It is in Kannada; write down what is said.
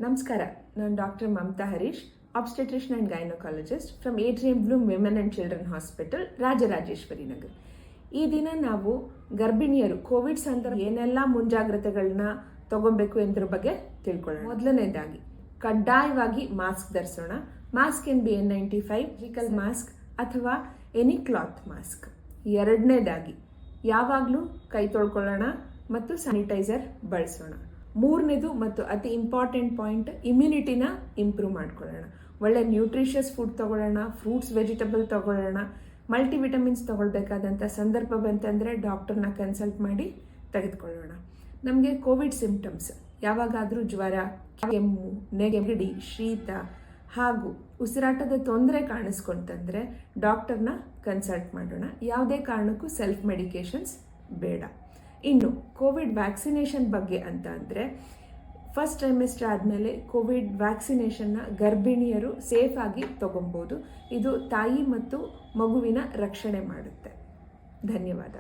ನಮಸ್ಕಾರ, ನಾನು doctor Mamata Harish, obstetrician and gynaecologist from Atrium Bloom women and children hospital, Rajarajeshwari Nagar. ಈ ದಿನ ನಾವು ಗರ್ಭಿಣಿಯರು ಕೋವಿಡ್ ಸಂದರ್ಭ ಏನೆಲ್ಲ ಮುಂಜಾಗ್ರತೆಗಳನ್ನ ತಗೊಬೇಕು ಎಂದ್ರ ಬಗ್ಗೆ ತಿಳ್ಕೊಳ್ಳೋಣ. ಮೊದಲನೇದಾಗಿ ಕಡ್ಡಾಯವಾಗಿ ಮಾಸ್ಕ್ ಧರಿಸೋಣ. Mask can be N95 surgical mask ಅಥವಾ ಎನಿ ಕ್ಲಾತ್ ಮಾಸ್ಕ್. ಎರಡನೇದಾಗಿ ಯಾವಾಗಲೂ ಕೈ ತೊಳ್ಕೊಳ್ಳೋಣ ಮತ್ತು ಸ್ಯಾನಿಟೈಸರ್ ಬಳಸೋಣ. ಮೂರನೇದು ಮತ್ತು ಅತಿ ಇಂಪಾರ್ಟೆಂಟ್ ಪಾಯಿಂಟ್, ಇಮ್ಯುನಿಟಿನ ಇಂಪ್ರೂವ್ ಮಾಡ್ಕೊಳ್ಳೋಣ. ಒಳ್ಳೆ ನ್ಯೂಟ್ರಿಷಿಯಸ್ ಫುಡ್ ತಗೊಳ್ಳೋಣ, ಫ್ರೂಟ್ಸ್ ವೆಜಿಟಬಲ್ ತಗೊಳ್ಳೋಣ. ಮಲ್ಟಿವಿಟಮಿನ್ಸ್ ತಗೊಳ್ಬೇಕಾದಂಥ ಸಂದರ್ಭ ಬಂತಂದರೆ ಡಾಕ್ಟರ್ನ ಕನ್ಸಲ್ಟ್ ಮಾಡಿ ತೆಗೆದುಕೊಳ್ಳೋಣ. ನಮಗೆ ಕೋವಿಡ್ ಸಿಂಪ್ಟಮ್ಸ್ ಯಾವಾಗಾದರೂ ಜ್ವರ, ಕೆಮ್ಮು, ನೆಗಡಿ, ಶೀತ ಹಾಗೂ ಉಸಿರಾಟದ ತೊಂದರೆ ಕಾಣಿಸ್ಕೊಂತಂದರೆ ಡಾಕ್ಟರ್ನ ಕನ್ಸಲ್ಟ್ ಮಾಡೋಣ. ಯಾವುದೇ ಕಾರಣಕ್ಕೂ ಸೆಲ್ಫ್ ಮೆಡಿಕೇಷನ್ಸ್ ಬೇಡ. ಇನ್ನು ಕೋವಿಡ್ ವ್ಯಾಕ್ಸಿನೇಷನ್ ಬಗ್ಗೆ ಅಂತ ಅಂದರೆ, ಫಸ್ಟ್ ಟ್ರೈಮೆಸ್ಟರ್ ಆದಮೇಲೆ ಕೋವಿಡ್ ವ್ಯಾಕ್ಸಿನೇಷನ್ನ ಗರ್ಭಿಣಿಯರು ಸೇಫಾಗಿ ತಗೊಬೋದು. ಇದು ತಾಯಿ ಮತ್ತು ಮಗುವಿನ ರಕ್ಷಣೆ ಮಾಡುತ್ತೆ. ಧನ್ಯವಾದ.